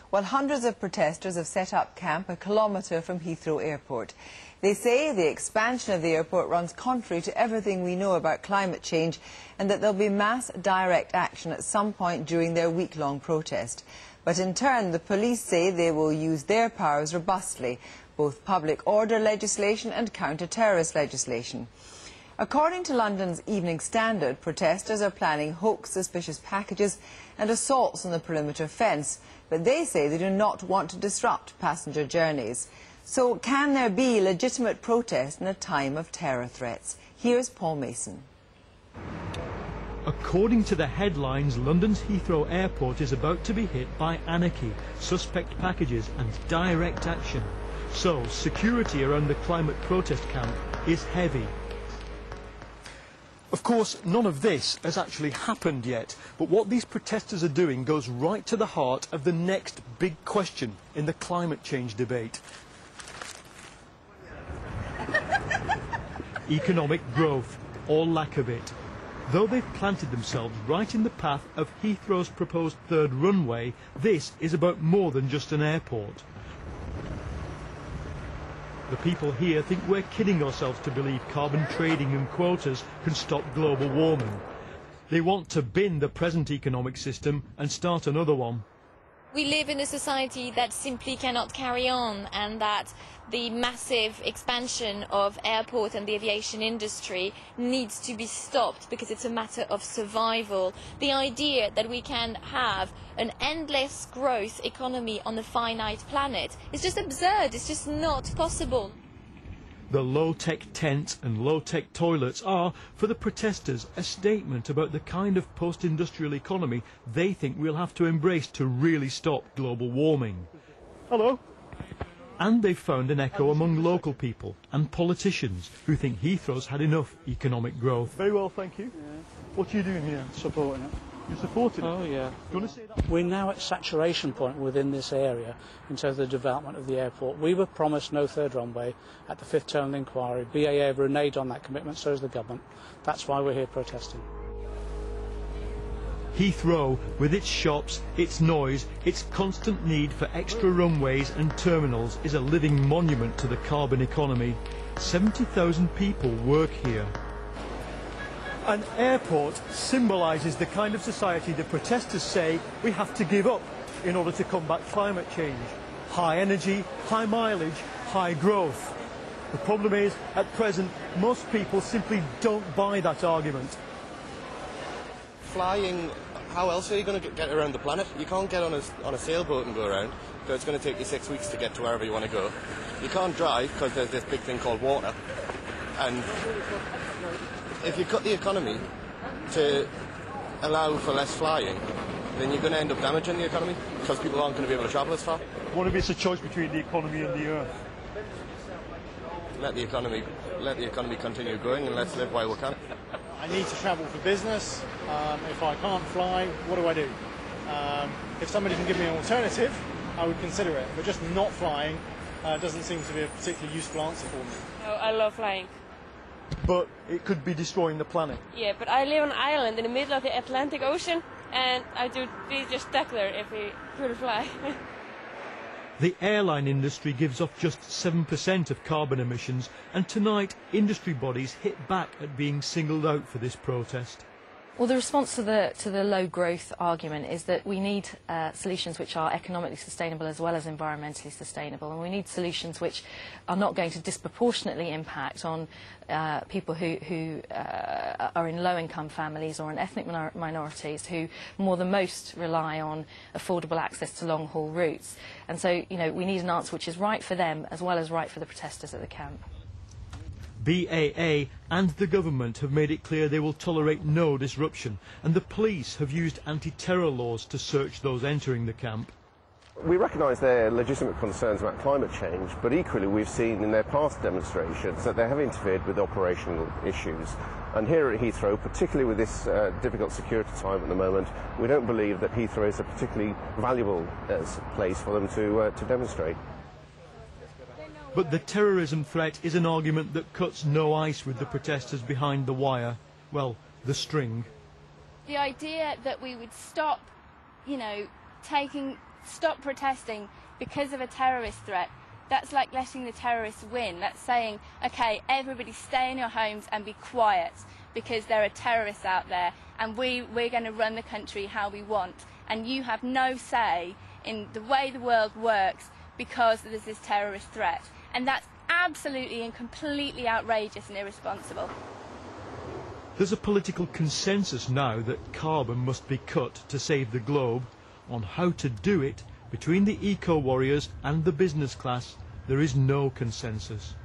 Well, hundreds of protesters have set up camp a kilometre from Heathrow Airport. They say the expansion of the airport runs contrary to everything we know about climate change and that there'll be mass direct action at some point during their week-long protest. But in turn, the police say they will use their powers robustly, both public order legislation and counter-terrorist legislation. According to London's Evening Standard, protesters are planning hoax suspicious packages and assaults on the perimeter fence, but they say they do not want to disrupt passenger journeys. So can there be legitimate protest in a time of terror threats? Here's Paul Mason. According to the headlines, London's Heathrow Airport is about to be hit by anarchy, suspect packages and direct action. So security around the climate protest camp is heavy. Of course, none of this has actually happened yet, but what these protesters are doing goes right to the heart of the next big question in the climate change debate. Economic growth, or lack of it. Though they've planted themselves right in the path of Heathrow's proposed third runway, this is about more than just an airport. The people here think we're kidding ourselves to believe carbon trading and quotas can stop global warming. They want to bin the present economic system and start another one. We live in a society that simply cannot carry on, and that the massive expansion of airport and the aviation industry needs to be stopped because it's a matter of survival. The idea that we can have an endless growth economy on a finite planet is just absurd. It's just not possible. The low-tech tents and low-tech toilets are, for the protesters, a statement about the kind of post-industrial economy they think we'll have to embrace to really stop global warming. Hello. And they've found an echo among local people and politicians who think Heathrow's had enough economic growth. Very well, thank you. Yeah. What are you doing here? Supporting it. You're supporting it? Oh, yeah. Do you want to say that? We're now at saturation point within this area in terms of the development of the airport. We were promised no third runway at the fifth term inquiry. BAA have reneged on that commitment, so has the government. That's why we're here protesting. Heathrow, with its shops, its noise, its constant need for extra runways and terminals, is a living monument to the carbon economy. 70,000 people work here. An airport symbolises the kind of society the protesters say we have to give up in order to combat climate change. High energy, high mileage, high growth. The problem is, at present, most people simply don't buy that argument. Flying, how else are you going to get around the planet? You can't get on a sailboat and go around, because it's going to take you 6 weeks to get to wherever you want to go. You can't drive because there's this big thing called water. And if you cut the economy to allow for less flying, then you're going to end up damaging the economy because people aren't going to be able to travel as far. What if it's a choice between the economy and the earth? Let the economy continue growing, and let's live while we can. I need to travel for business. If I can't fly, what do I do? If somebody can give me an alternative, I would consider it. But just not flying doesn't seem to be a particularly useful answer for me. No, I love flying. But it could be destroying the planet. Yeah, but I live on an island in the middle of the Atlantic Ocean, and I do be just spectacular if we could fly. The airline industry gives off just 7% of carbon emissions, and tonight industry bodies hit back at being singled out for this protest. Well, the response to the low growth argument is that we need solutions which are economically sustainable as well as environmentally sustainable, and we need solutions which are not going to disproportionately impact on people who are in low-income families or in ethnic minorities who more than most rely on affordable access to long-haul routes. And so, you know, we need an answer which is right for them as well as right for the protesters at the camp. BAA and the government have made it clear they will tolerate no disruption, and the police have used anti-terror laws to search those entering the camp. We recognise their legitimate concerns about climate change, but equally we've seen in their past demonstrations that they have interfered with operational issues. And here at Heathrow, particularly with this difficult security time at the moment, we don't believe that Heathrow is a particularly valuable place for them to demonstrate. But the terrorism threat is an argument that cuts no ice with the protesters behind the wire. Well, the string. The idea that we would stop, you know, taking stop protesting because of a terrorist threat, that's like letting the terrorists win. That's saying, okay, everybody stay in your homes and be quiet because there are terrorists out there and we're going to run the country how we want. And you have no say in the way the world works because there's this terrorist threat. And that's absolutely and completely outrageous and irresponsible. There's a political consensus now that carbon must be cut to save the globe. On how to do it, between the eco-warriors and the business class, there is no consensus.